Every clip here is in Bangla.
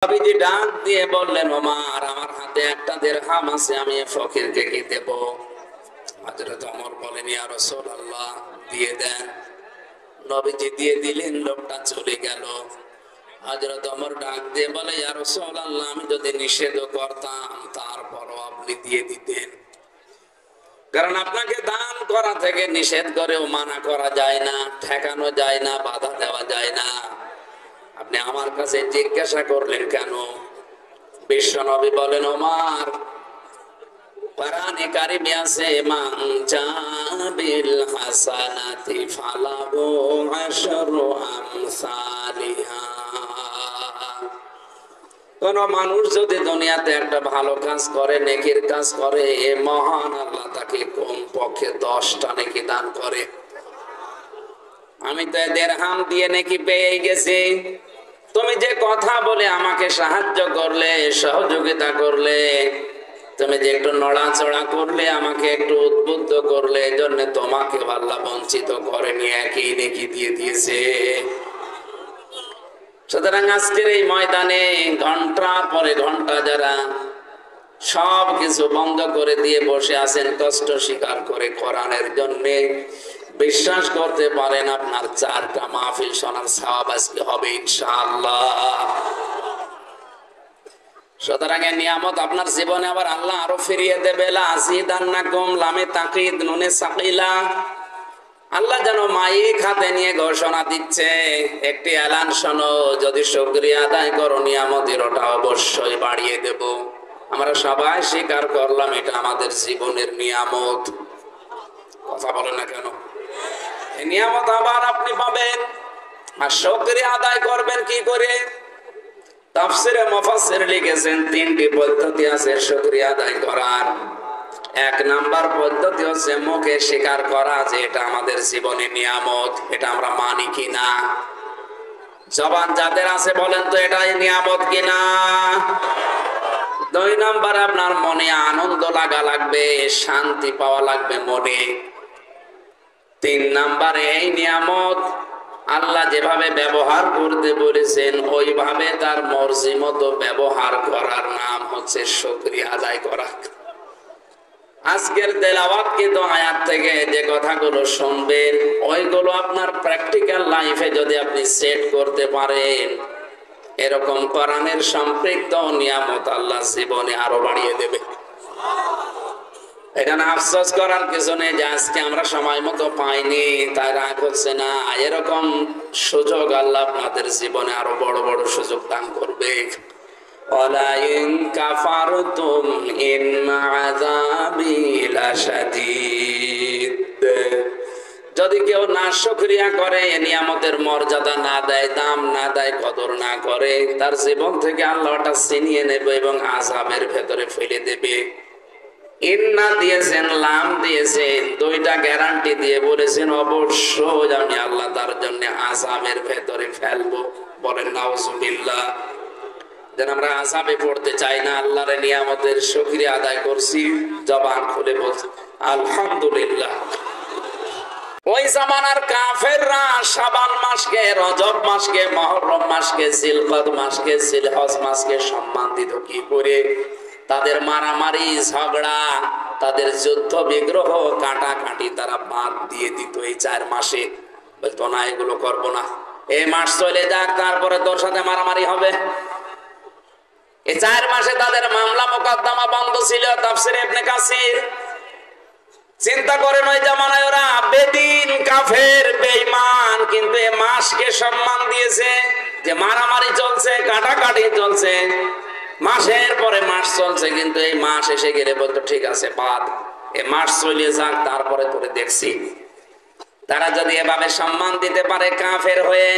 নবীজি ডাক দিয়ে বললেন, ওমর আমার হাতে একটা দিরহাম আছে, আমি ফকিরকে কি দেব? হযরত ওমর বলেন, ইয়া রাসূলুল্লাহ দিয়ে দেন। নবীজি দিয়ে দিলেন, লোকটা চলে গেল। হযরত ওমর ডাক দিয়ে বলে, ইয়া রাসূলুল্লাহ আমি যদি নিষেধ করতাম তারপরও আপনি দিয়ে দিতেন, কারণ আপনাকে দান করা থেকে নিষেধ করেও মানা করা যায় না, ঠেকানো যায় না, বাধা দেওয়া যায় না। আপনি আমার কাছে জিজ্ঞাসা করলেন কেন? বিশ্বনবী বলেন, ওমর কোরআনে কারিমে আছে, মান জাবিল হাসানাতি ফালাহু আশরু আমসালিহা। কোন মানুষ যদি দুনিয়াতে একটা ভালো কাজ করে, নেকির কাজ করে, মহান আল্লাহ তাকে কমপক্ষে 10টা নেকি দান করে। আমি তো দিরহাম দিয়ে নেকি পেয়ে গেছি। তুমি যে কথা বলে আমাকে সাহায্য করলে, সহযোগিতা করলে, তুমি যে একটু নড়াচড়া করলে, আমাকে একটু উদ্বুদ্ধ করলে, এজন্য তোমাকে আল্লাহ বঞ্চিত করেনি, একই নেকি দিয়ে দিয়েছে। সুতরাং আজকের এই ময়দানে ঘন্টার পরে ঘন্টা যারা সব কিছু বন্ধ করে দিয়ে বসে আছেন, কষ্ট স্বীকার করে কোরআনের জন্য, বিশ্বাস করতে পারেন আপনার 4টা মাহফিল শোনার সওয়াব আজকে হবে ইনশাআল্লাহ। সুতরাং এই নিয়ামত আপনার জীবনে আবার আল্লাহ আরো ফিরিয়ে দেবে। লা আজিদান্নাকুম লামে তাকিদ নুনে সাকিলা। আল্লাহ যেন মাইক হাতে নিয়ে ঘোষণা দিচ্ছে, একটি এলান শোনো, যদি শুকরিয়া আদায় করো নিয়ামতের ওটা অবশ্যই বাড়িয়ে দেব। আমরা সবাই স্বীকার করলাম এটা আমাদের জীবনের নিয়ামত। কথা বলেন না কেন? এই নিয়ামত আবার আপনি পাবেন, আর শুকরিয়া আদায় করবেন কি করে? তাফসিরে মুফাসসির লিখেছেন 3টি পদ্ধতি আছে শুকরিয়া আদায় করার। 1 নাম্বার পদ্ধতি হচ্ছে মুখে স্বীকার করা যে এটা আমাদের জীবনে নিয়ামত, এটা আমরা মানি কিনা। জবান যাদের আছে বলেন তো এটা নিয়ামত কিনা। 2 নাম্বার আপনার মনে আনন্দ লাগা লাগবে, শান্তি পাওয়া লাগবে মনে। 3 নাম্বারে এই নিয়ামত আল্লাহ যেভাবে ব্যবহার করতে বলেছেন ওইভাবে তার মর্জি মতো ব্যবহার করার নাম হচ্ছে শুকরিয়া আদায় করা। আজকের তেলাওয়াতকৃত আয়াত থেকে যে কথাগুলো শুনবেন, ওইগুলো আপনার প্র্যাকটিক্যাল লাইফে যদি আপনি সেট করতে পারেন, এরকম কোরআনের সম্পৃক্ত নিয়ামত আল্লাহ জীবনে আরো বাড়িয়ে দেবে। এখানে আফসোস করার কিছু নেই যে আজকে আমরা সময় মতো পাইনি, তাই রাগ হচ্ছে না। এরকম সুযোগ আল্লাহ আপনাদের জীবনে আরো বড় বড় সুযোগ দান করবে। ওয়ালাইন কাফারতুম ইন্না আযাবি লাশাদীদ। যদি কেউ না শুকরিয়া করে, নিয়ামতের মর্যাদা না দেয়, দাম না দেয়, কদর না করে, তার জীবন থেকে আল্লাহ ওটা ছিনিয়ে নেবে এবং আযাবের ভেতরে ফেলে দেবে। ইন্না দিয়েছেন, লাম দিয়েছেন, 2টা গ্যারান্টি দিয়ে বলেছেন অবশ্যই আমি আল্লাহ তার জন্য আযাবের ভেতরে ফেলবো। বলেন নাউজুবিল্লাহ। যেন আমরা আযাবে পড়তে চাই না, আল্লাহর নিয়ামতের শুকরিয়া আদায় করছি, জবান খুলে বলছি আলহামদুলিল্লাহ। ওই জামানার কাফেররা শাবান মাসকে, রজব মাসকে, মুহররম মাসকে, জিলকদ মাসকে, জিলহজ মাসকে সম্মান দিত কি করে? তাদের মারামারি, ঝগড়া, তাদের যুদ্ধ বিগ্রহ, কাটাকাটি তারা বাদ দিয়ে দিত এই 4 মাসে। বলতো না এগুলো করবো না, এই মাস চলে যাক, তারপরে তোর সাথে মারামারি হবে। এই 4 মাসে তাদের মামলা মোকদ্দমা বন্ধ ছিল। তাফসীরে ইবনে কাসির চিন্তা করেন, ওই জামানায় ওরা বেদিন, কাফের, বেঈমান, কিন্তু এই মাসকে সম্মান দিয়েছে। যে মারামারি চলছে, কাটাকাটি চলছে, মাসের পরে মাস চলছে, কিন্তু এই মাস এসে গেলে বলতো ঠিক আছে বাদ, এই মাস চলে যাক, তারপরে তোরে দেখছি। তারা যদি এভাবে সম্মান দিতে পারে কাফের হয়ে,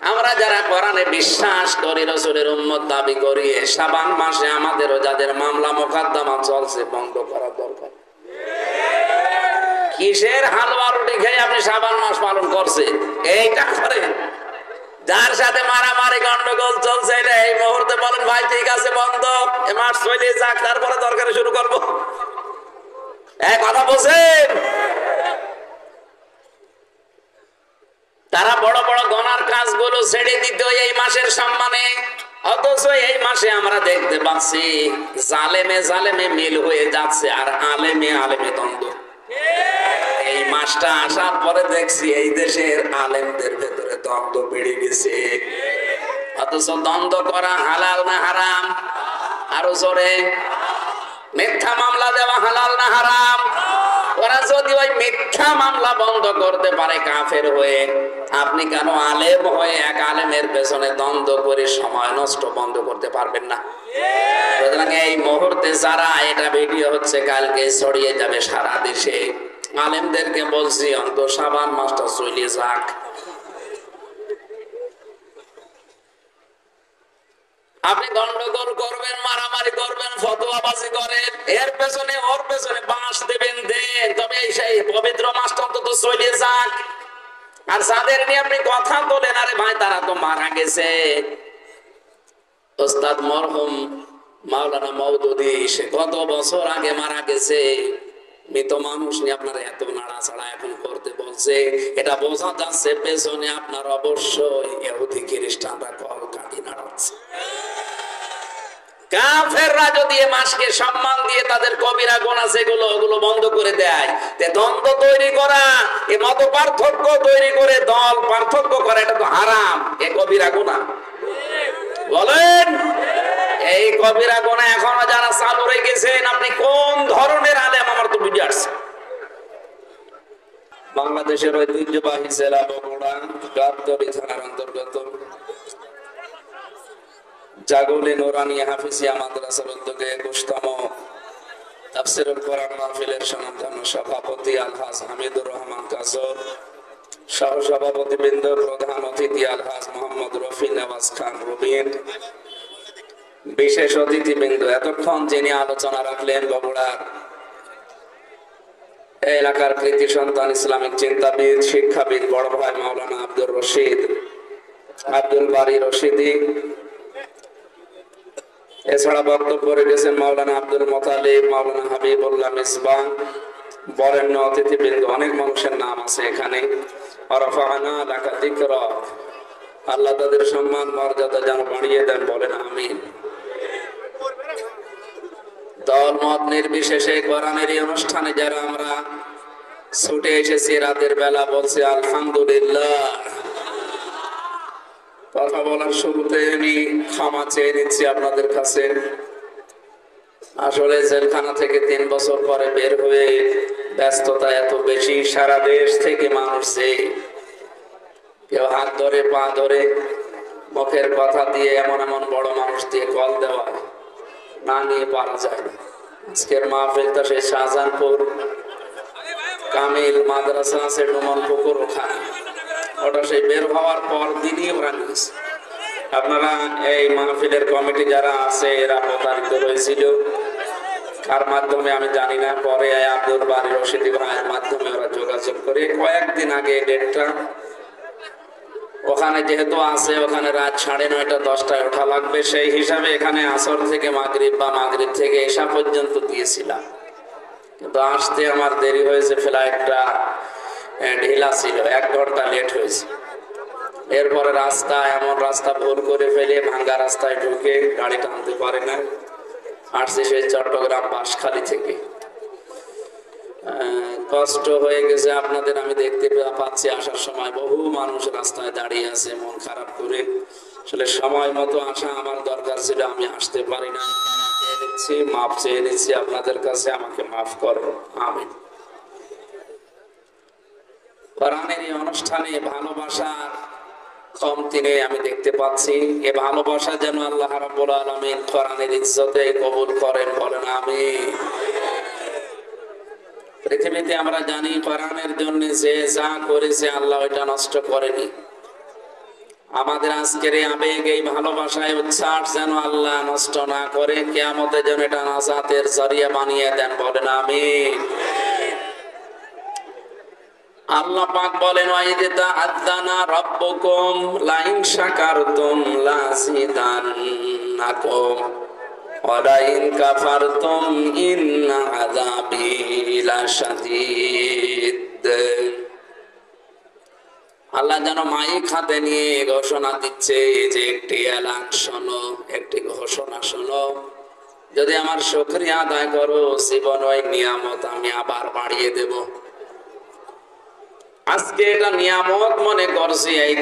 আমরা যারা কোরআনে বিশ্বাস করি, রাসূলের উম্মত দাবি করি, শাবান মাসে আমাদেরও যাদের মামলা মোকদ্দমা চলছে বন্ধ করা দরকার। কিসের হালুয়া রুটি খেয়ে আপনি শাবান মাস পালন করছেন? এইটা করেন। যার সাথে মারামারি গন্ডগোল চলছে, এটা এই মুহূর্তে বলেন ভাই ঠিক আছে বন্ধ, এ মাস চলে যাক, তারপরে দরকারে শুরু করবো। এক কথা বলছেন। তারা বড় বড় গনার কাজগুলো ছেড়ে দিত এই মাসের সম্মানে, অথচ এই মাসে আমরা দেখতে পাচ্ছি জালেমে জালেমে মিল হয়ে যাচ্ছে আর আলেমে আলেমে দ্বন্দ্ব। এই মাসটা আসার পরে দেখছি এই দেশের আলেমদের ভেতরে দ্বন্দ্ব বেড়ে গেছে। অথচ দ্বন্দ্ব করা হালাল না হারাম? আরো জোরে, মিথ্যা মামলা দেওয়া হালাল না হারাম? ওরা যদি ওই মিথ্যা মামলা বন্ধ করতে পারে কাফের হয়ে, আপনি কেন আলেম হয়ে এক আলেমের পেছনে দ্বন্দ্ব করে সময় নষ্ট বন্ধ করতে পারবেন না? সুতরাং এই মুহূর্তে যারা এটা ভিডিও হচ্ছে কালকে ছড়িয়ে যাবে সারা দেশে, আলেমদেরকে বলছি অন্ত শাবান মাসটা চলে যাক। আপনি গন্ডগোল করবেন, মারামারি করবেন, ফতোয়াবাজি করেন, এর পেছনে ওর পেছনে বাঁশ দেবেন দেন, তবে সেই পবিত্র মাসটা অন্তত চলে যাক। আর যাদের নিয়ে আপনি কথা বলেন, আরে ভাই তারা তো মারা গেছে। ওস্তাদ মরহুম মাওলানা মওদুদী সে কত বছর আগে মারা গেছে। মৃত মানুষ নিয়ে আপনারা এত নাড়াচাড়া এখন করতে বলছে, এটা বোঝা যাচ্ছে পেছনে আপনার অবশ্যই ইহুদি খ্রিস্টানরা কলকাঠি নাড়াচ্ছে। কাফেররা যদি এ মাসকে সম্মান দিয়ে তাদের কবিরা গুনাহ যেগুলো ওগুলো বন্ধ করে দেয়, তে দ্বন্দ্ব তৈরি করা, এ মত পার্থক্য তৈরি করে দল পার্থক্য করা, এটা তো হারাম, এ কবিরা গুনাহ। বলেন এই কবিরা গুনাহ এখনো যারা চালু রেখেছেন, আপনি কোন ধরনের আলেম আমার তো বুঝে আসছে। বাংলাদেশের ঐতিহ্যবাহী জেলা বগুড়া গাবতলী থানার অন্তর্গত জাগলে নুরানি হাফিজিয়া মাদ্রাসার উদ্যোগে 21তম তাফসীরুল কোরআন মাহফিলের স্বনামধন্য সভাপতি আলহাজ হামিদুর রহমান কাজল, সহ সভাপতিবৃন্দ, প্রধান অতিথি আলহাজ মোহাম্মদ রফি নওয়াজ খান রুবিন, বিশেষ অতিথিবৃন্দ, এতক্ষণ যিনি আলোচনা রাখলেন বগুড়ার এলাকার কৃতি সন্তান, ইসলামিক চিন্তাবিদ, শিক্ষাবিদ বড় ভাই মাওলানা আব্দুর রশিদ আব্দুল বারী রশিদি। এছাড়া বক্তব্য রেখেছেন মাওলানা আব্দুল মোতালিব, মাওলানা হাবিবুল্লাহ মিসবাহ, বরেণ্য অতিথিবৃন্দ, অনেক মানুষের নাম আছে এখানে। ওয়ারাফা'না লাকা যিকরাক, আল্লাহ তাদের সম্মান মর্যাদা যেন বাড়িয়ে দেন, বলেন আমিন। দল মত নির্বিশেষে কোরআনের এই অনুষ্ঠানে যারা আমরা ছুটে এসেছি রাতের বেলা, বলছি আলহামদুলিল্লাহ। কথা বলার শুরুতে আমি ক্ষমা চেয়ে নিচ্ছি আপনাদের কাছে। আসলে জেলখানা থেকে 3 বছর পরে বের হয়ে ব্যস্ততা এত বেশি, সারা দেশ থেকে মানুষ, কেউ হাত ধরে পা ধরে মুখের কথা দিয়ে এমন এমন বড় মানুষ দিয়ে কল দেওয়া না নিয়ে পারা যায় না। আজকের মাহফিলটা সেই শাহজাহানপুর কামিল মাদ্রাসা আছে ডুমন পুকুর, ওখানে ওটা সেই বের হওয়ার পর দিনই ওরা নিয়েছে। আপনারা এই মাহফিলের কমিটি যারা আছে এরা প্রতারিত হয়েছিল, কার মাধ্যমে আমি জানি না, পরে আব্দুল বারী রশিদি ভাইয়ের মাধ্যমে ওরা যোগাযোগ করে কয়েকদিন আগে ডেটটা ওখানে যেহেতু আছে, ওখানে রাত 9:30 10টায় ওঠা লাগবে, সেই হিসাবে এখানে আসর থেকে মাগরিব বা মাগরিব থেকে এশা পর্যন্ত দিয়েছিলাম। কিন্তু আসতে আমার দেরি হয়েছে, ফ্লাইটটা ঢিলা ছিল, 1 ঘন্টা লেট হয়েছে। এরপরে রাস্তা এমন রাস্তা ভুল করে ফেলে ভাঙ্গা রাস্তায় ঢুকে গাড়ি টানতে পারে না। আসছে সেই চট্টগ্রাম বাঁশখালী থেকে। কষ্ট হয়ে গেছে আপনাদের, আমি দেখতে পাচ্ছি আসার সময় বহু মানুষ রাস্তায় দাঁড়িয়ে আছে মন খারাপ করে। আসলে সময় মতো আসা আমার দরকার ছিল, আমি আসতে পারি না, মাফ চেয়ে নিচ্ছি আপনাদের কাছে, আমাকে মাফ করো, আমিন। কোরআনের এই অনুষ্ঠানে ভালোবাসার কমতি নেই আমি দেখতে পাচ্ছি। এ ভালোবাসা যেন আল্লাহ রাব্বুল আলামিন কোরআনের ইজ্জতে কবুল করেন, বলেন আমিন। পৃথিবীতে আমরা জানি কোরআনের জন্য যে যা করেছে আল্লাহ ওইটা নষ্ট করেনি। আমাদের আজকের এই আবেগ, এই ভালোবাসায় উচ্ছ্বাস যেন আল্লাহ নষ্ট না করে, কিয়ামতে যেন এটা নাজাতের জরিয়া বানিয়ে দেন, বলেন আমিন। আল্লাহ পাক বলেন ওয়াইদ তাআযানা রাব্বুকুম লাইন শাকারতুম লাযিদান্নাকুম ওয়া লাইন কাফারতুম ইন্না আযাবি লাশাদীদ। আল্লাহ যেন মাইক হাতে নিয়ে ঘোষণা দিচ্ছে যে একটি এলান শোনো, একটি ঘোষণা শোনো, যদি আমার শুকরিয়া আদায় করো জীবন ওই নিয়ামত আমি আবার বাড়িয়ে দেব। আজকে এটা নিয়ামত মনে করছি এই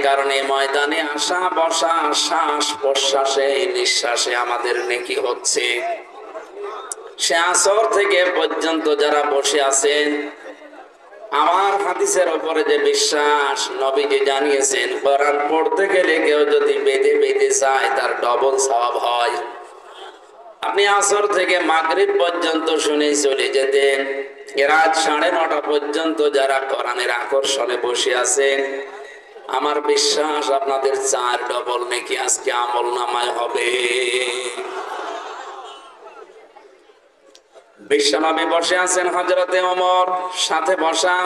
কারণে ময়দানে আসা বসা, শ্বাস প্রশ্বাসে নিঃশ্বাসে আমাদের নেকি হচ্ছে। সে আসর থেকে পর্যন্ত যারা বসে আছেন, আমার হাদিসের উপরে যে বিশ্বাস, নবীজি জানিয়েছেন কোরআন পড়তে গেলে কেউ যদি বেঁধে বেঁধে যায় তার ডবল সওয়াব হয়। আপনি আসর থেকে মাগরিব পর্যন্ত শুনে চলে যেতেন, রাত 9:30 পর্যন্ত যারা কোরআনের আকর্ষণে বসে আছেন, আমার বিশ্বাস আপনাদের 4 ডবল নেকি আজকে আমল নামায় হবে। বিশ্বনবী বসে আছেন, হযরতে ওমর সাথে বসা।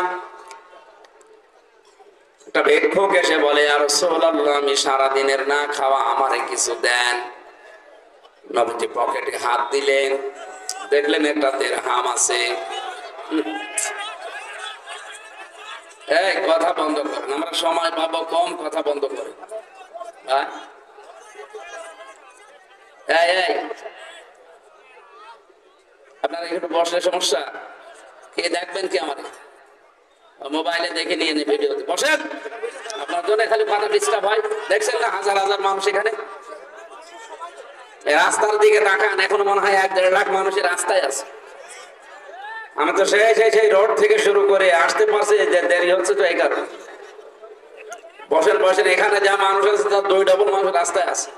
একটা ভিক্ষুক এসে বলে, ইয়া রাসূলুল্লাহ, আমি সারাদিনের না খাওয়া, আমারে কিছু দেন। নবীজি পকেটে হাত দিলেন, দেখলেন একটা দিরহাম আছে। এই কথা বন্ধ করেন, আমরা সময় পাবো কম, কথা বন্ধ করেন। এই আপনারা একটু বসলে সমস্যা, কে দেখবেন কি আমার মোবাইলে দেখে নিয়ে নে ভিডিওতে। বসেন, আপনার জন্য খালি কথা ডিস্টার্ব হয়। দেখছেন না হাজার হাজার মানুষ এখানে, রাস্তার দিকে তাকান, এখন মনে হয় 1-1.5 লাখ মানুষের রাস্তায় আছে। আমি তো সেই রোড থেকে শুরু করে আসতে পারছি, যে দেরি হচ্ছে তো এই কারণে। বসেন বসেন, এখানে যা মানুষ আছে তার 2 ডবল মানুষ রাস্তায় আছে।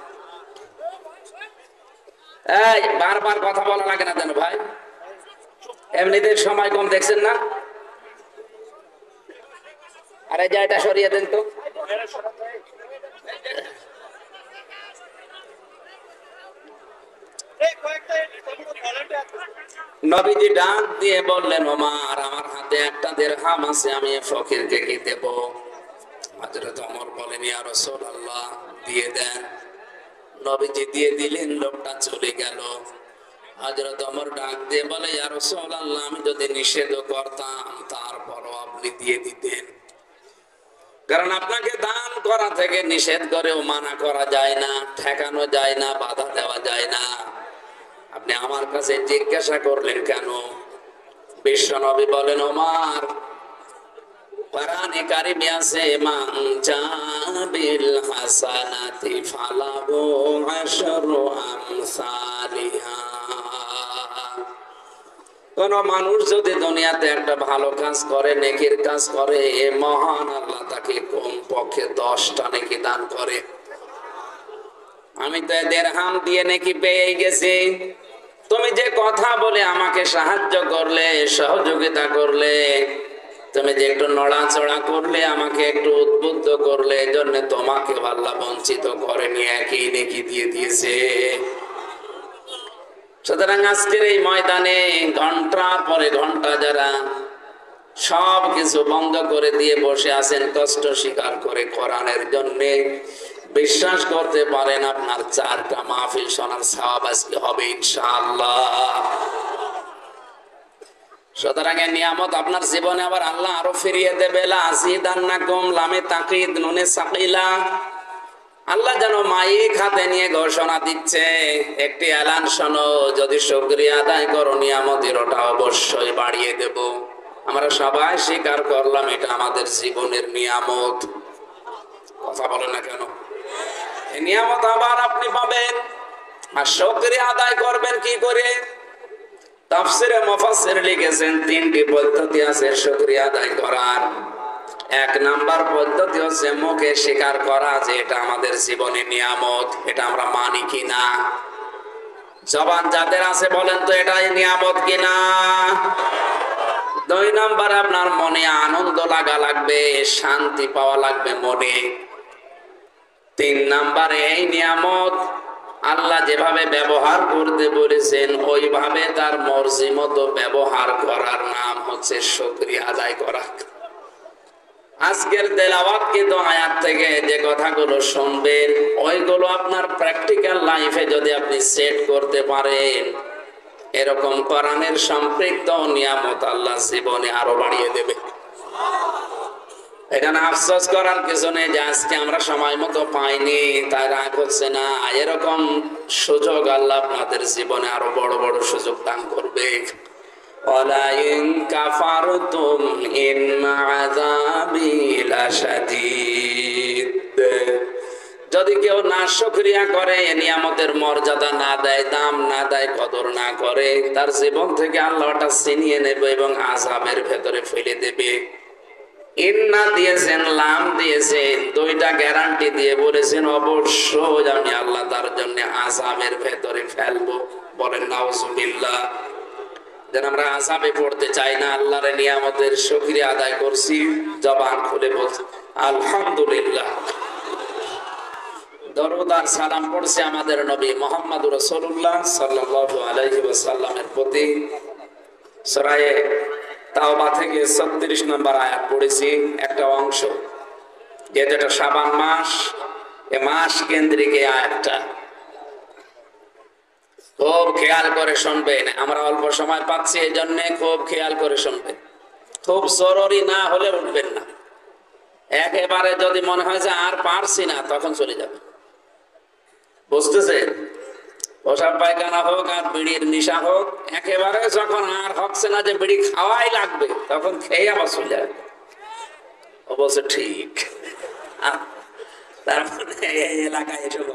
এই বারবার কথা বলা লাগে না কেন ভাই? এমনিতে সময় কম, দেখছেন না? আরে যা এটা সরিয়ে দেন তো। নবীজি ডাক দিয়ে বললেন, ওমর, আমার হাতে একটা দিরহাম আছে, আমি ফকিরকে কি দেব? হযরত ওমর বলেন, ইয়া রাসূলুল্লাহ, দিয়ে দেন। নবীজি দিয়ে দিলেন, লোকটা চলে গেল। হযরত ওমর ডাক দিয়ে বলে, ইয়া রাসূলুল্লাহ, আমি যদি নিষেধ করতাম তারপরও আপনি দিয়ে দিতেন, কারণ আপনাকে দান করা থেকে নিষেধ করেও মানা করা যায় না, ঠেকানো যায় না, বাধা দেওয়া যায় না। আপনি আমার কাছে জিজ্ঞাসা করলেন কেন? বিশ্বনবী বলেন, ওমর, কোরআনে কারিমে আছে, মান জাবিল হাসানাতি ফালাহু আশরু আমসালিহা। কোন মানুষ যদি দুনিয়াতে একটা ভালো কাজ করে, নেকির কাজ করে, মহান আল্লাহ তাকে কমপক্ষে 10টা নেকি দান করে। আমি তো দিরহাম দিয়ে নেকি পেয়ে গেছি। তুমি যে কথা বলে আমাকে সাহায্য করলে, সহযোগিতা করলে, তুমি যে একটু নড়াচড়া করলে, আমাকে একটু উদ্বুদ্ধ করলে, এজন্য তোমাকে আল্লাহ বঞ্চিত করেনি, একই নেকি দিয়ে দিয়েছে। সুতরাং আজকের এই ময়দানে ঘন্টার পরে ঘন্টা যারা সব কিছু বন্ধ করে দিয়ে বসে আছেন, কষ্ট স্বীকার করে কোরআনের জন্য, বিশ্বাস করতে পারেন আপনার 4টা মাহফিল শোনার সওয়াব আজকে হবে ইনশাআল্লাহ। সুতরাং এই নিয়ামত আপনার জীবনে আবার আল্লাহ আরো ফিরিয়ে দেবে। লা আজিদান্নাকুম, লামে তাকিদ, নুনে সাকিলা। আল্লাহ যেন মাইক হাতে নিয়ে ঘোষণা দিচ্ছে, একটি এলান শোনো, যদি শুকরিয়া আদায় করো নিয়ামতের ওটা অবশ্যই বাড়িয়ে দেব। আমরা সবাই স্বীকার করলাম এটা আমাদের জীবনের নিয়ামত। কথা বলেন না কেন? এই নিয়ামত আবার আপনি পাবেন, আর শুকরিয়া আদায় করবেন কি করে? তাফসিরে মুফাসসির লিখেছেন 3টি পদ্ধতি আছে শুকরিয়া আদায় করার। 1 নাম্বার পদ্ধতি হচ্ছে মুখে স্বীকার করা যে এটা আমাদের জীবনে নিয়ামত, এটা আমরা মানি কিনা। জবান যাদের আছে বলেন তো এটা নিয়ামত কিনা। 2 নাম্বার, আপনার মনে আনন্দ লাগা লাগবে, শান্তি পাওয়া লাগবে মনে। 3 নাম্বারে এই নিয়ামত আল্লাহ যেভাবে ব্যবহার করতে বলেছেন ওইভাবে তার মর্জি মতো ব্যবহার করার নাম হচ্ছে শুকরিয়া আদায় করা। আজকের তেলাওয়াতকৃত আয়াত থেকে যে কথাগুলো শুনবেন, ওইগুলো আপনার প্র্যাকটিক্যাল লাইফে যদি আপনি সেট করতে পারেন, এরকম কোরআনের সম্পৃক্ত নিয়ামত আল্লাহ জীবনে আরো বাড়িয়ে দেবে। এখানে আফসোস করার কিছু নেই যে আজকে আমরা সময় মতো পাইনি, তাই রাগ হচ্ছে না। এরকম সুযোগ আল্লাহ আপনাদের জীবনে আরো বড় বড় সুযোগ দান করবে। ওয়ালাইন কাফারতুম ইন্না আযাবি লাশাদীদ। যদি কেউ নাশকরিয়া করে, নিয়ামতের মর্যাদা না দেয়, দাম না দেয়, কদর না করে, তার জীবন থেকে আল্লাহ ওটা ছিনিয়ে নেবে এবং আযাবের ভেতরে ফেলে দেবে। ইন্না দিয়েছেন, লাম দিয়েছেন, দুইটা গ্যারান্টি দিয়ে বলেছেন অবশ্যই আমি আল্লাহ তার জন্য আযাবের ভেতরে ফেলবো। বলেন নাউজুবিল্লাহ। যেন আমরা আযাবে পড়তে চাই না, আল্লাহর নিয়ামতের শুকরিয়া আদায় করছি, জবান খুলে বলছি আলহামদুলিল্লাহ। দরুদ আর সালাম পড়ছে আমাদের নবী মুহাম্মদুর রাসূলুল্লাহ সাল্লাল্লাহু আলাইহি ওয়াসাল্লামের প্রতি। সূরা তাওবা থেকে 36 নম্বর আয়াত পড়েছি একটা অংশ, যেটা শাবান মাস, এ মাস কেন্দ্রিক এই আয়াতটা খুব খেয়াল করে শুনবেন। আমরা অল্প সময় পাচ্ছি, এই জন্য খুব খেয়াল করে শুনবেন। খুব জরুরি না হলে উঠবেন না। একেবারে যদি মনে হয় যে আর পারছি না, তখন চলে যাবে। বুঝতেছেন? পোশাক পায়খানা হোক আর বিড়ির নেশা হোক, একেবারে যখন আর হচ্ছে না যে বিড়ি খাওয়াই লাগবে, তখন খেয়ে আবার চলে যাবে। অবশ্য ঠিক। তার মানে এই এলাকায় এসব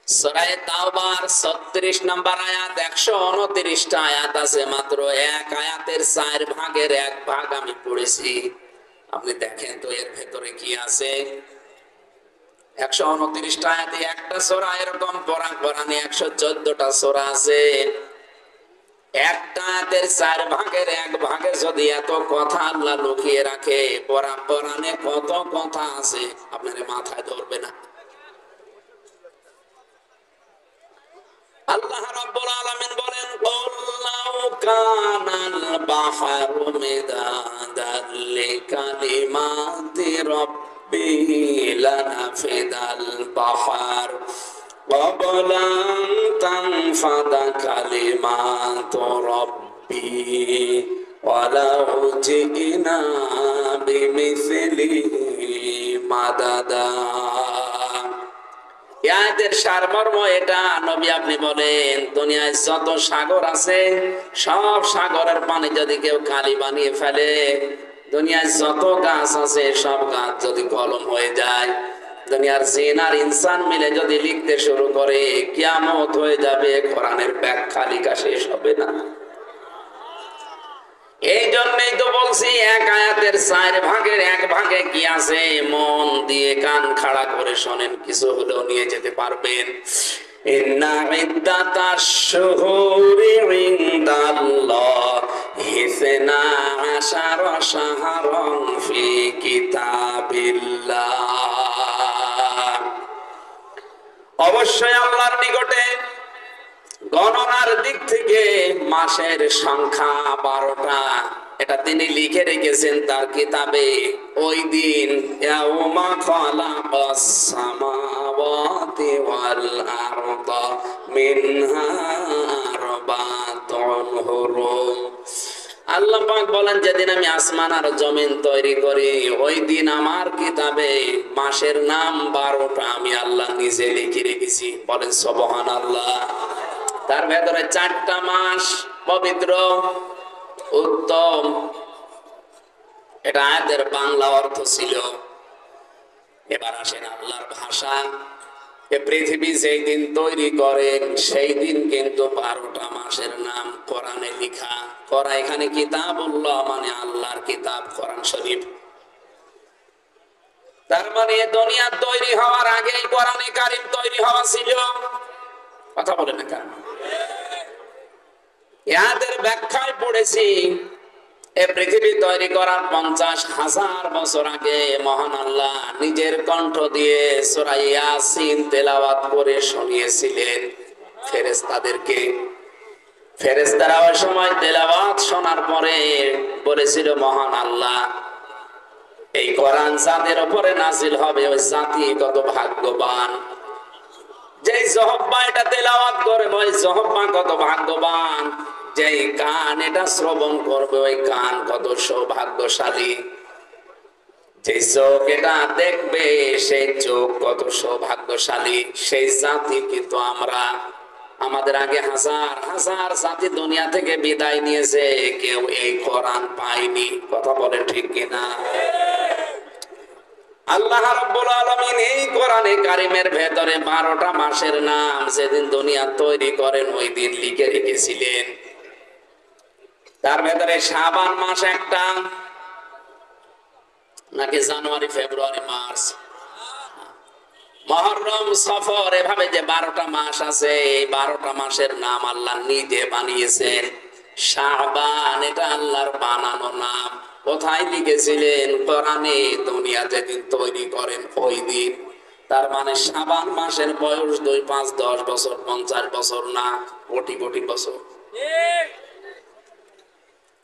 সূরা তাওবার 36 নম্বর আয়াত, 129টা আয়াত আছে, মাত্র এক আয়াতের 4 ভাগের 1 ভাগ আমি পড়েছি। আপনি দেখেন তো এর ভেতরে কি আছে। 129টা আয়াতে একটা সূরা, এরকম কোরআনে 114টা সূরা আছে। একটা আয়াতের 4 ভাগের 1 ভাগে যদি এত কথা আল্লাহ লুকিয়ে রাখে, কোরআনে কত কথা আছে আপনার মাথায় ধরবে না। আল্লাহ রাব্বুল আলামিন বলেন, কুল্লাউ কানাল বাহরু মিদাদান লিকালিমাতি রাব্বি লানাফিদাল বাহর ক্বাবলা আন তানফাদা কালিমাতু রাব্বি ওয়ালাউ জিনা বিমিসলিহি মাদাদা। ইয়াদের সারমর্ম এটা। নবী আপনি বলেন, দুনিয়ায় যত সাগর আছে, সব সাগরের পানি যদি কেউ কালি বানিয়ে ফেলে, দুনিয়ায় যত গাছ আছে, সব গাছ যদি কলম হয়ে যায়, দুনিয়ার জিন আর ইনসান মিলে যদি লিখতে শুরু করে, কিয়ামত হয়ে যাবে, কোরআনের ব্যাখ্যা লেখা শেষ হবে না। এই জন্যই তো বলছি, এক আয়াতের 4 ভাগের 1 ভাগে কি আছে, মন দিয়ে কান খাড়া করে শোনেন, কিছু হলেও নিয়ে যেতে পারবেন। ইন্না ইদ্দাতাশ শুহুরি ইনদাল্লাহি 12 শাহরান ফি কিতাবিল্লাহ। অবশ্যই আল্লাহর নিকটে গণনার দিক থেকে মাসের সংখ্যা 12টা, এটা তিনি লিখে রেখেছেন তার কিতাবে। ওই দিন ইয়াউমা খালাকাস সামাওয়াতি ওয়াল আরদা মিনহা আরবাতুন হুরুম। আল্লাহ পাক বলেন, যেদিন আমি আসমান আর জমিন তৈরি করি, ওই দিন আমার কিতাবে মাসের নাম 12টা আমি আল্লাহ নিজে লিখে রেখেছি। বলেন সুবহানাল্লাহ। তার ভেতরে 4টা মাস পবিত্র, উত্তম। এটা আয়াতের বাংলা অর্থ ছিল। এবার আসেন আল্লাহর ভাষা। এ পৃথিবী যেই দিন তৈরি করেন, সেই দিন কিন্তু 12টা মাসের নাম কোরআনে লেখা করা। এখানে কিতাবুল্লাহ মানে আল্লাহর কিতাব, কোরআন শরীফ। তার মানে দুনিয়া তৈরি হওয়ার আগে কোরআনে কারীম তৈরি হওয়া ছিল। কথা বলে না কেন? ইয়াদের ব্যাখ্যায় পড়েছি, এ পৃথিবী তৈরি করার 50,000 বছর আগে মহান আল্লাহ নিজের কণ্ঠ দিয়ে সূরা ইয়াসিন তেলাওয়াত করে শুনিয়েছিলেন ফেরেশতাদেরকে। ফেরেশতারা ওই সময় তেলাওয়াত শোনার পরে বলেছিল, মহান আল্লাহ, এই কোরআন যাদের উপরে নাজিল হবে, ওই জাতি কত ভাগ্যবান। যে জহব্বা এটা তেলাওয়াত করে, ওই জহব্বা কত ভাগ্যবান। যে কান এটা শ্রবণ করবে ওই কান কত সৌভাগ্যশালী, যে চোখ এটা দেখবে সেই চোখ কত সৌভাগ্যশালী। সেই জাতি কিন্তু আমরা, আমাদের আগে হাজার হাজার জাতি দুনিয়া থেকে বিদায় নিয়েছে, কেউ এই কোরআন পায়নি। কথা বলে ঠিক কিনা? আল্লাহ রাব্বুল আলামিন এই কোরআনে কারিমের ভেতরে 12টা মাসের নাম যেদিন দুনিয়া তৈরি করেন ওই দিন লিখে রেখেছিলেন। তার ভেতরে শাবান মাস একটা, নাকি জানুয়ারি, ফেব্রুয়ারি, মার্চ, মুহররম, সফর, এভাবে যে 12টা মাস আছে, এই 12টা মাসের নাম আল্লাহ নিজে বানিয়েছেন। শাবান এটা আল্লাহর বানানো নাম। কোথায় লিখেছিলেন? কোরআনে। দুনিয়া যেদিন তৈরি করেন ওই দিন। তার মানে শাবান মাসের বয়স 2, 5, 10 বছর, 50 বছর না, কোটি কোটি বছর।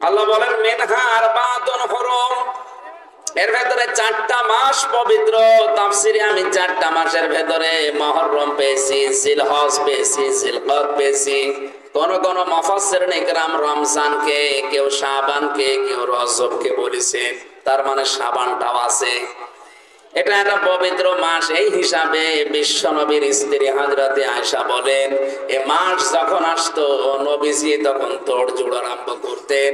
আল্লাহ বলেন মিনহা আরবাতুন হুরুম, এর ভেতরে 4টা মাস পবিত্র। তাফসিরে আমি 4টা মাসের ভেতরে মুহররম পেয়েছি, জিলহজ পেয়েছি, জিলকদ পেয়েছি। কোন কোন মুফাসসিরিন ইকরাম রমজানকে, কেউ শাবানকে, কেউ রজবকে বলেছে। তার মানে শাবানটাও আছে। এটা একটা পবিত্র মাস। এই হিসাবে বিশ্বনবীর স্ত্রী হযরতে আয়েশা বলেন, এই মাস যখন আসতো নবীজি তখন তোড়জোড় আরম্ভ করতেন।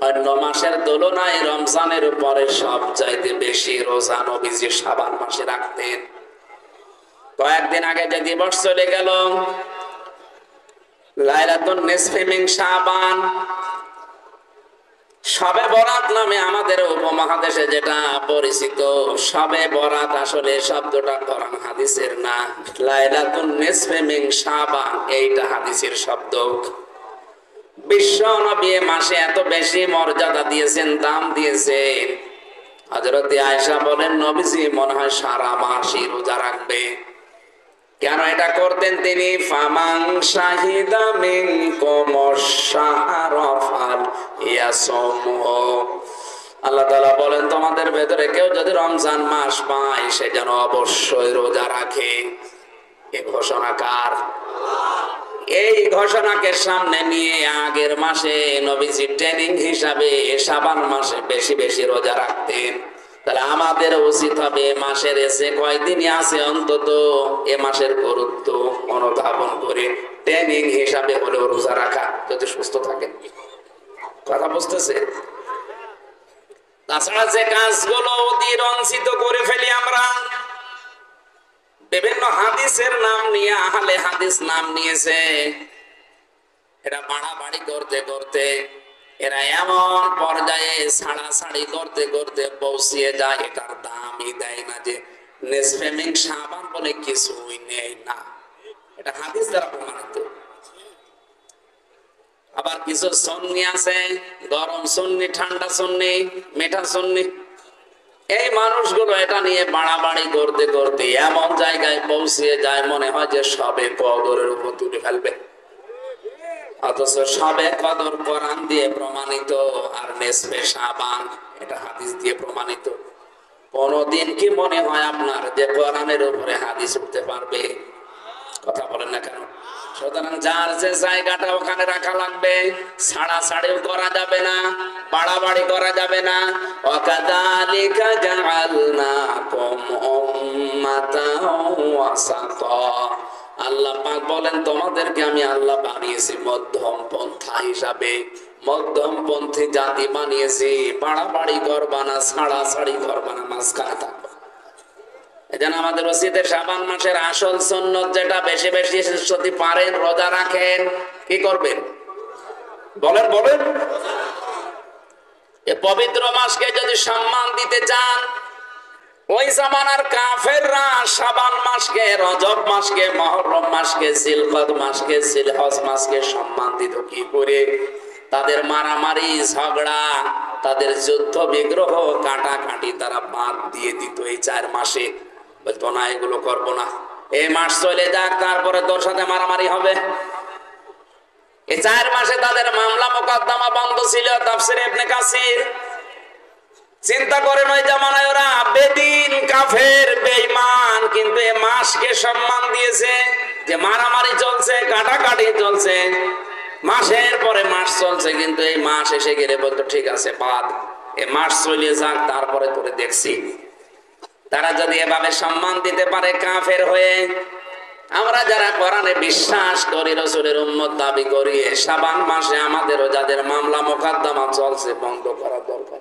অন্য মাসের তুলনায় রমজানের উপরে সবচাইতে বেশি রোজা নবীজি শাবান মাসে রাখতেন। কয়েকদিন আগে যে দিবস চলে গেল লাইলাতুন নিসফি মিন শাবান, শবে বরাত নামে আমাদের উপমহাদেশে যেটা পরিচিত, শবে বরাত আসলে শব্দটা কোরআন হাদিসের না। লাইলাতুন নিসফি মিন শাবান এইটা হাদিসের শব্দ। বিশ্ব নবী মাসে এত বেশি মর্যাদা দিয়েছেন, দাম দিয়েছেন। হযরত আয়েশা বলেন নবীজি মনে হয় সারা মাসই রোজা রাখবে। কেন এটা করতেন তিনি? ফামান শাহিদা মিনকুমুশ শাহরা ফালইয়াসুমহু, আল্লাহ তাআলা বলেন তোমাদের ভেতরে কেউ যদি রমজান মাস পায় সে যেন অবশ্যই রোজা রাখে। এই ঘোষণা কার? এই ঘোষণাকে সামনে নিয়ে আগের মাসে নবীজি ট্রেনিং হিসাবে শাবান মাসে বেশি বেশি রোজা রাখতেন। তাহলে আমাদের উচিত হবে মাসের এসে কয়দিনই আছে অন্তত এ মাসের গুরুত্ব অনুধাবন করে ট্রেনিং হিসাবে হলেও রোজা রাখা, যদি সুস্থ থাকেন। কথা বুঝতেছে? তাছাড়া যে কাজগুলো অতিরঞ্ছিত করে ফেলি আমরা, বিভিন্ন হাদিসের নাম নিয়ে আহলে হাদিস নাম নিয়েছে, এটা বাড়াবাড়ি করতে করতে এরা এমন পর্যায়ে ছাড়াছাড়ি করতে করতে পৌঁছিয়ে যায়, এটার দামই দেয় না যে নিসফে মিন শাবান বলে কিছুই নেই না। এটা হাদিস দ্বারা প্রমাণিত। আবার কিছু সুন্নি আছে, গরম সুন্নি, ঠান্ডা সুন্নি, মিঠা সুন্নি। এই মানুষগুলো এটা নিয়ে বাড়াবাড়ি করতে করতে এমন জায়গায় পৌঁছিয়ে যায় মনে হয় যে সবে কদরের উপর তুলে ফেলবে। অথচ সবে কদর কোরআন দিয়ে প্রমাণিত, আর নিসফে শাবান এটা হাদিস দিয়ে প্রমাণিত। কোনদিন কি মনে হয় আপনার যে কোরআনের উপরে হাদিস উঠতে পারবে? কথা বলেন না কেন? সুতরাং যার যে জায়গাটা ওখানে রাখা লাগবে, ছাড়াছাড়িও করা যাবে না, বাড়াবাড়ি করা যাবে না। ওয়াকাযালিকা জাআলনাকুম উম্মাতান ওয়াসাতা, আল্লাহ পাক বলেন তোমাদেরকে আমি আল্লাহ বানিয়েছি মধ্যম পন্থা হিসাবে, মধ্যমপন্থী জাতি বানিয়েছি। বাড়াবাড়ি করবা না, ছাড়াছাড়ি করবা না, মাঝখানে থাকবা। এজন্য আমাদের উচিত শাবান মাসের আসল সুন্নত যেটা, বেশি বেশি যদি পারেন রোজা রাখেন। কি করবেন বলেন? বলেন। এই পবিত্র মাসকে যদি সম্মান দিতে চান, ওই জামানার কাফেররা শাবান মাসকে, রজব মাসকে, মুহররম মাসকে, জিলকদ মাসকে, জিলহজ মাসকে সম্মান দিত কি করে? তাদের মারামারি, ঝগড়া, তাদের যুদ্ধ বিগ্রহ, কাটাকাটি তারা বাদ দিয়ে দিত এই 4 মাসে। বলতো না এগুলো করবো না, এই মাস চলে যাক, তারপরে তোর সাথে মারামারি হবে। এই 4 মাসে তাদের মামলা মোকদ্দমা বন্ধ ছিল। তাফসীরে ইবনে কাসির চিন্তা করেন ওই জামানায় ওরা বেদিন, কাফের, বেঈমান, কিন্তু এই মাসকে সম্মান দিয়েছে যে মারামারি চলছে, কাটাকাটি চলছে, মাসের পরে মাস চলছে, কিন্তু এই মাস এসে গেলে বলতো ঠিক আছে বাদ, এ মাস চলে যাক, তারপরে তোরে দেখছি। তারা যদি এভাবে সম্মান দিতে পারে কাফের হয়ে, আমরা যারা কোরআনে বিশ্বাস করি, রাসূলের উম্মত দাবি করি, শাবান মাসে আমাদেরও যাদের মামলা মোকদ্দমা চলছে বন্ধ করা দরকার।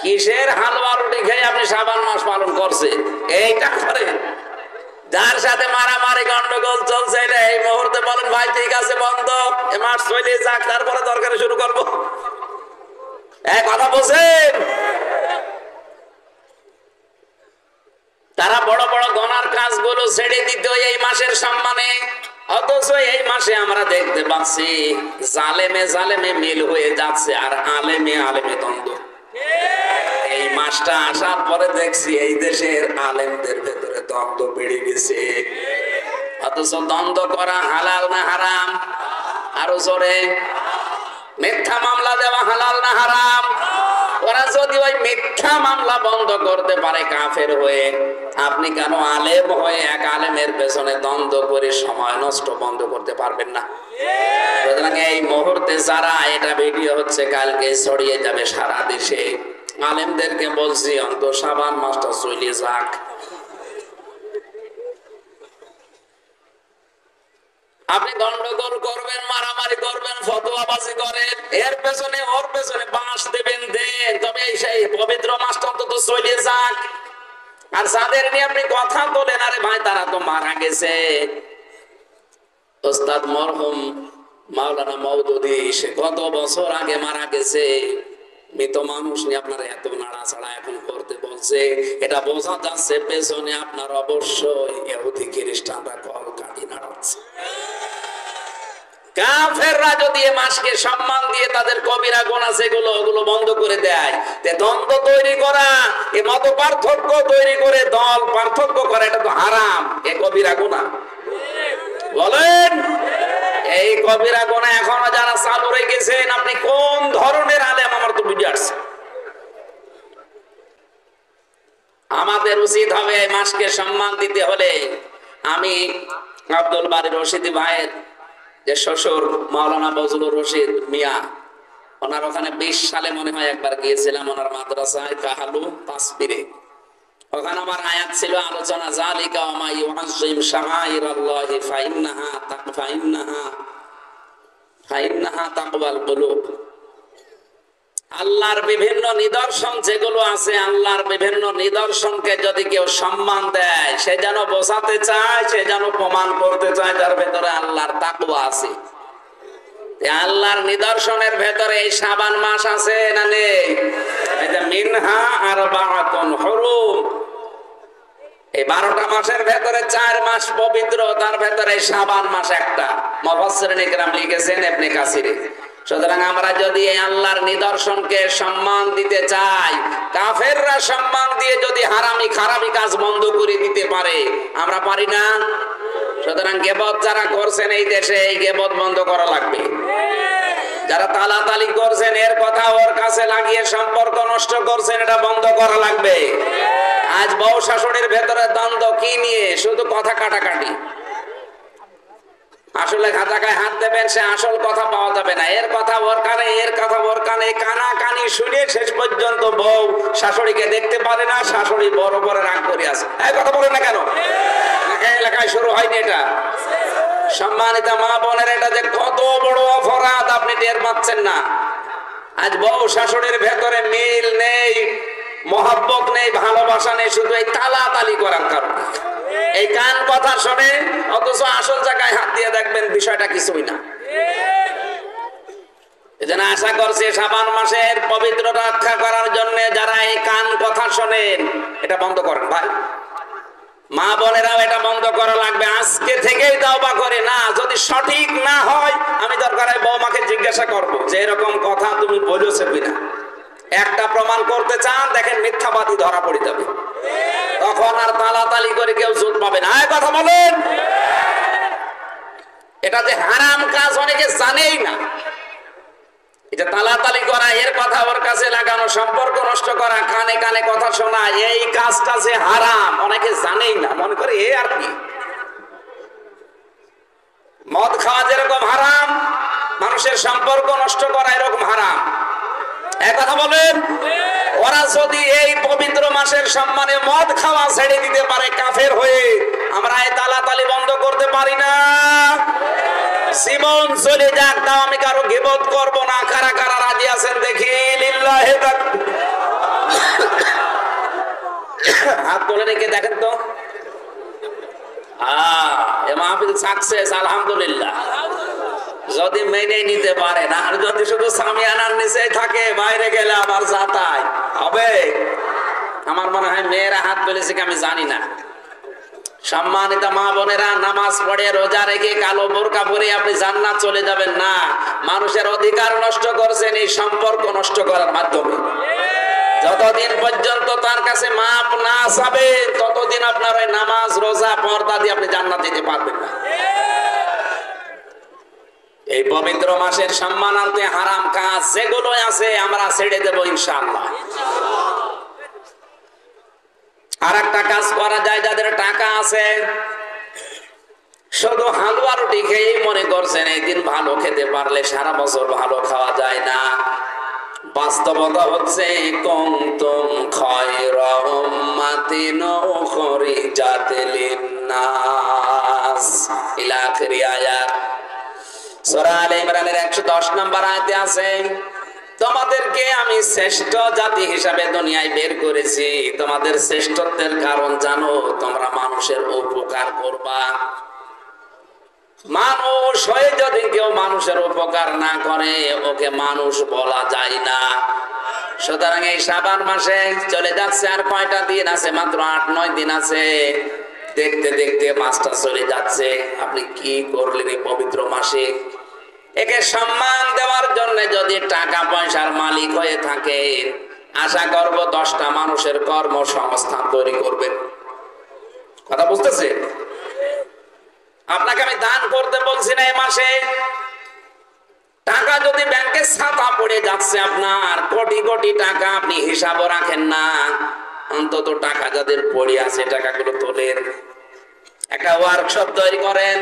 কিসের হালুয়া রুটি খেয়ে আপনি শাবান মাস পালন করছেন? এইটা করে যার সাথে মারামারি গন্ডগোল চলছে, এটা এই মুহূর্তে বলেন ভাই ঠিক আছে বন্ধ, এ মাস চলে যাক, তারপরে দরকারে শুরু করব। কথা বলছেন? তারা বড় বড় গনার কাজগুলো ছেড়ে দিত এই মাসের সম্মানে, অথচ এই মাসে আমরা দেখতে পাচ্ছি জালেমে জালেমে মিল হয়ে যাচ্ছে আর আলেমে আলেমে দ্বন্দ্ব। এই মাসটা আসার পরে দেখছি এই দেশের আলেমদের ভেতরে দ্বন্দ্ব বেড়ে গেছে। অথচ দ্বন্দ্ব করা হালাল না হারাম? আরো জোরে, মিথ্যা মামলা দেওয়া হালাল না হারাম? ওরা যদি ওই মিথ্যা মামলা বন্ধ করতে পারে কাফের হয়ে, আপনি কেন আলেম হয়ে এক আলেমের পেছনে দ্বন্দ্ব করে সময় নষ্ট বন্ধ করতে পারবেন না? সুতরাং এই মুহূর্তে যারা, এটা ভিডিও হচ্ছে, কালকে ছড়িয়ে যাবে সারা দেশে, আলেমদেরকে বলছি অন্ত শাবান মাসটা চলে যাক। আপনি গন্ডগোল করবেন, মারামারি করবেন, ফতোয়াবাজি করেন, এর পেছনে ওর পেছনে বাঁশ দেবেন দেন, তবে সেই পবিত্র মাসটা অন্তত চলে যাক। আর যাদের নিয়ে আপনি কথা বলেন, আরে ভাই তারা তো মারা গেছে। ওস্তাদ মরহুম মাওলানা মওদুদী সে কত বছর আগে মারা গেছে। মৃত মানুষ নিয়ে আপনারা এত নাড়াচাড়া এখন করতে বলছে, এটা বোঝা যাচ্ছে পেছনে আপনার অবশ্যই ইহুদি খ্রিস্টানরা কল কাটি নাড়াচ্ছে। কাফেররা যদি এ মাসকে সম্মান দিয়ে তাদের কবিরা গুনাহ যেগুলো ওগুলো বন্ধ করে দেয়, তে দ্বন্দ্ব তৈরি করা, এ মত পার্থক্য তৈরি করে দল পার্থক্য করা, এটা তো হারাম, এ কবিরা গুনাহ। বলেন এই কবিরা গুনাহ এখনো যারা চালু রেখেছেন, আপনি কোন ধরনের আলেম আমার তো বুঝে আসছে। আমাদের উচিত হবে এই মাসকে সম্মান দিতে হলে, আমি আব্দুল বারী রশিদি ভাইয়ের যে শ্বশুর মাওলানা বজলুর রশিদ মিয়া, ওনার ওখানে 20 সালে মনে হয় একবার গিয়েছিলাম, ওনার মাদ্রাসায় কাহালু তাসবিরে। ওখানে আমার আয়াত ছিল আলোচনা, জালিকা ওয়া মা ইউআযযিম শাআইরাল্লাহি ফাইন্নাহা তাকওয়াল কুলুব। আল্লাহর বিভিন্ন নিদর্শন যেগুলো আছে, আল্লাহর বিভিন্ন নিদর্শনকে যদি কেউ সম্মান দেয়, সে যেন বোঝাতে চায়, সে যেন প্রমাণ করতে চায় যার ভেতরে আল্লাহর তাকওয়া আছে। আল্লাহর নিদর্শনের ভেতরে এই শাবান মাস আছে না নেই? এটা মিনহা আরবাআতুন হুরুম, এই 12টা মাসের ভেতরে 4 মাস পবিত্র, তার ভেতরে শাবান মাস একটা। মুফাসসিরিন ইকরাম লিখেছেন ইবনে কাসিরে। সুতরাং আমরা যদি এই আল্লাহর নিদর্শনকে সম্মান দিতে চাই, কাফেররা সম্মান দিয়ে যদি হারামি খারামি কাজ বন্ধ করে দিতে পারে, আমরা পারি না? সুতরাং গীবত যারা করছেন এই দেশে, এই গীবত বন্ধ করা লাগবে। যারা তালাতালি করছেন, এর কথা ওর কাছে লাগিয়ে সম্পর্ক নষ্ট করছেন, এটা বন্ধ করা লাগবে। আজ বউ শাশুড়ির ভেতরে দ্বন্দ্ব কি নিয়ে? শুধু কথা কাটাকাটি। আসলে খাতাকায় হাত দেবেন, সে আসল কথা পাওয়া যাবে না। এর কথা ওর কানে, এর কথা ওর কানে, কানাকানি শুনে শেষ পর্যন্ত বউ শাশুড়িকে দেখতে পারে না, শাশুড়ি বড় বড় রাগ করে আছে। এই কথা বলে না কেন? এলাকায় শুরু হয়নি এটা? সম্মানিত মা বোনের, এটা যে কত বড় অপরাধ আপনি টের পাচ্ছেন না। আজ বউ শাশুড়ির ভেতরে মিল নেই, মহব্বত নেই, ভালোবাসা নেই, শুধু এই তালাতালি করার কারণে। এই কান কথা শোনে, অথচ আসল জায়গায় হাত দিয়ে দেখবেন বিষয়টা কিছুই না। এজন্য আশা করছি শাবান মাসের পবিত্রতা রক্ষা করার জন্য যারা এই কান কথা শোনেন, এটা বন্ধ করেন ভাই। মা বোনেরাও এটা বন্ধ করা লাগবে। আজকে থেকেই তওবা করে, না যদি সঠিক না হয়, আমি দরকার হয় বৌমাকে জিজ্ঞাসা করবো যে এরকম কথা তুমি বলেছো কিনা। একটা প্রমাণ করতে চান, দেখেন মিথ্যাবাদী ধরা পড়ে যাবে, তখন আর তালাতালি করে কেউ জোর পাবে না। কথা বলেন, এটা যে হারাম কাজ অনেকে জানেই না। এটা তালাতালি করা, এর কথা ওর কাছে লাগানো, সম্পর্ক নষ্ট করা, কানে কানে কথা শোনা, এই কাজটা যে হারাম অনেকে জানেই না, মনে করে এ আর কি। মদ খাওয়া যেরকম হারাম, মানুষের সম্পর্ক নষ্ট করা এরকম হারাম। এক কথা বলেন, ওরা যদি এই পবিত্র মাসের সম্মানে মদ খাওয়া ছেড়ে দিতে পারে কাফের হয়ে, আমরা এই তালাতালি বন্ধ করতে পারি না? জীবন চলে যাক, তাও আমি কারো গীবত করব না। কারা কারা রাজি আছেন দেখি? লিল্লাহি তাকবীর। হাত তুলে রেখে দেখেন তো। এ মাহফিল সাকসেস, আলহামদুলিল্লাহ। যদি মেনে নিতে পারে না, আর যদি শুধু সামিয়ানার নিচে থাকে, বাইরে গেলে আবার যাতাই হবে। আমার মনে হয় মেয়েরা হাত তুলেছে কি আমি জানি না। সম্মানিত মা বোনেরা, নামাজ পড়ে রোজা রেখে কালো বোরকা পরে আপনি জান্নাত চলে যাবেন না। মানুষের অধিকার নষ্ট করছেন এই সম্পর্ক নষ্ট করার মাধ্যমে। যতদিন পর্যন্ত তার কাছে মাপ না চাবেন, ততদিন আপনার ওই নামাজ রোজা পর্দা দিয়ে আপনি জান্নাত দিতে পারবেন না। এই পবিত্র মাসের সম্মানার্থে হারাম কাজ যেগুলো আছে আমরা ছেড়ে দেব ইনশাআল্লাহ। আর একটা কাজ করা যায়, যাদের টাকা আছে শুধু হালুয়া রুটি খেয়েই মনে করছেন এই দিন ভালো খেতে পারলে সারা বছর ভালো খাওয়া যায় না। বাস্তবতা হচ্ছে কুনতুম খায়রা উম্মাতিন উখরিজাত লিন-নাস ইলা আখির আয়াত। সূরা আলে ইমরানের 110 নম্বর আয়াতে আছে, তোমাদেরকে আমি শ্রেষ্ঠ জাতি হিসাবে দুনিয়ায় বের করেছি। তোমাদের শ্রেষ্ঠত্বের কারণ জানো, তোমরা মানুষের উপকার করবা। মানুষ হয়ে যদি কেউ মানুষের উপকার না করে, ওকে মানুষ বলা যায় না। সুতরাং এই শাবান মাসে চলে যাচ্ছে, আর কয়টা দিন আছে? মাত্র 8-9 দিন আছে। দেখতে দেখতে মাসটা চলে যাচ্ছে। আপনি কি করলেন এই পবিত্র মাসে? একে সম্মান দেওয়ার জন্য যদি টাকা পয়সার মালিক হয়ে থাকেন, আশা করব 10টা মানুষের কর্মসংস্থান তৈরি করবেন। কথা বুঝতেছে? আপনাকে আমি দান করতে বলছি না এই মাসে। টাকা যদি ব্যাংকের ছাতা পড়ে যাচ্ছে আপনার, কোটি কোটি টাকা, আপনি হিসাবও রাখেন না, অন্তত টাকা যাদের পড়ে আছে টাকাগুলো তোলেন। একটা ওয়ার্কশপ তৈরি করেন,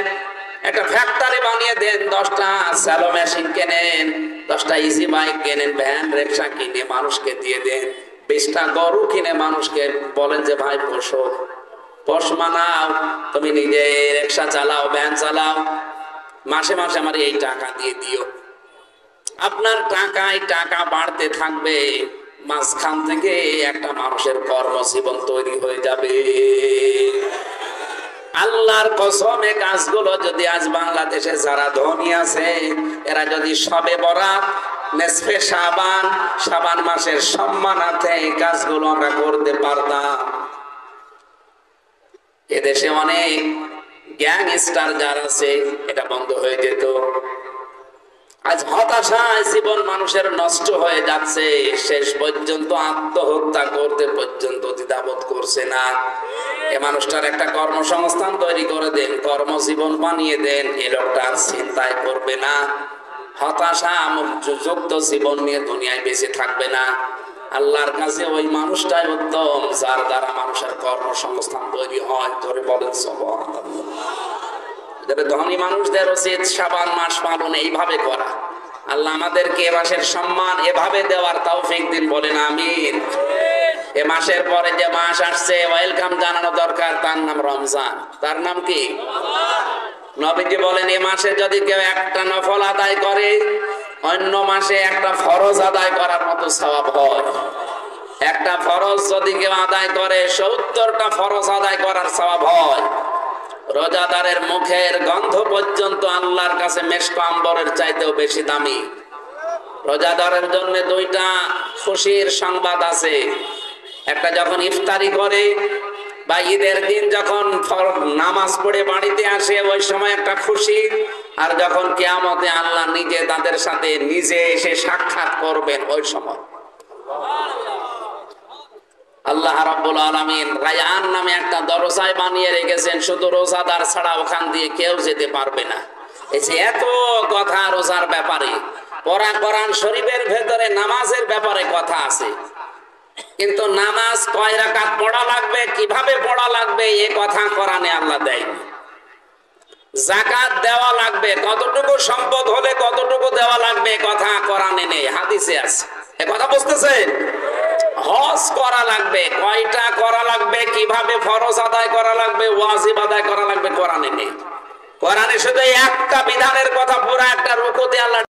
একটা ফ্যাক্টরি বানিয়ে দেন, 10টা স্যালো মেশিন কেনেন, 10টা ইজি বাইক কেনেন, ভ্যান রিক্সা কিনে মানুষকে দিয়ে দেন, 20টা গরু কিনে মানুষকে বলেন যে ভাই পোষো, পোষ মানাও, তুমি নিজে রিক্সা চালাও, ভ্যান চালাও, মাসে মাসে আমার এই টাকা দিয়ে দিও। আপনার টাকায় টাকা বাড়তে থাকবে, মাঝখান থেকে একটা মানুষের কর্মজীবন তৈরি হয়ে যাবে। আল্লাহর কসম, এই কাজগুলো যদি আজ বাংলাদেশে যারা ধনী আছে, এরা যদি সবে বরাত, নেসফে শাবান, শাবান মাসের সম্মানার্থে এই কাজগুলো আমরা করতে পারতাম, এদেশে অনেক গ্যাংস্টার যারা আছে এটা বন্ধ হয়ে যেত। আজ হতাশায় জীবন মানুষের নষ্ট হয়ে যাচ্ছে, শেষ পর্যন্ত আত্মহত্যা করতে পর্যন্ত দ্বিধাবোধ করছে না। এ মানুষটার একটা কর্মসংস্থান তৈরি করে দেন, কর্মজীবন বানিয়ে দেন, এ লোকটা চিন্তায় করবে না, হতাশা যুক্ত জীবন নিয়ে দুনিয়ায় বেঁচে থাকবে না। আল্লাহর কাছে ওই মানুষটাই উত্তম, যার দ্বারা মানুষের কর্মসংস্থান তৈরি হয়। ধরে বলেন সুবহানাল্লাহ। ধনী মানুষদের উচিত শাবান মাস পালন এইভাবে করা। আল্লাহ আমাদেরকে এ মাসের সম্মান এভাবে দেওয়ার তৌফিক দিন, বলেন আমিন। এ মাসের পরে যে মাস আসছে, ওয়েলকাম জানানো দরকার, তার নাম রমজান। তার নাম কি? নবীজি বলেন, এ মাসে যদি কেউ একটা নফল আদায় করে, অন্য মাসে একটা ফরজ আদায় করার মতো সওয়াব হয়। একটা ফরজ যদি কেউ আদায় করে, 70টা ফরজ আদায় করার সওয়াব হয়। রোজাদারের মুখের গন্ধ পর্যন্ত আল্লাহর কাছে মেশক আম্বরের চাইতেও বেশি দামি। রোজাদারের জন্য 2টা খুশির সংবাদ আছে। একটা যখন ইফতারি করে বা ঈদের দিন যখন নামাজ পড়ে বাড়িতে আসে, ওই সময় একটা খুশি। আর যখন কিয়ামতে আল্লাহ নিজে তাদের সাথে নিজে এসে সাক্ষাৎ করবেন, ওই সময়। আল্লাহ রাব্বুল আলামিন রায়ান নামে একটা দরজায় বানিয়ে রেখেছেন, শুধু রোজাদার ছাড়া ওখান দিয়ে কেউ যেতে পারবে না। এই যে এত কথা রোজার ব্যাপারে, কোরআন শরীফের ভেতরে নামাজের ব্যাপারে কথা আছে, কিন্তু নামাজ কয় রাকাত পড়া লাগবে, কিভাবে পড়া লাগবে, এ কথা কোরআনে আল্লাহ দেয়নি। যাকাত দেওয়া লাগবে, কতটুকু সম্পদ হলে কতটুকু দেওয়া লাগবে কথা কোরআনে নেই, হাদিসে আছে। এ কথা বুঝতেছেন? হজ করা লাগবে, কয়টা করা লাগবে, কিভাবে ফরজ আদায় করা লাগবে, ওয়াজিব আদায় করা লাগবে কোরআনে নেই। কোরআনে শুধু একটা বিধানের কথা পুরো একটা রুকুতে আল্লাহ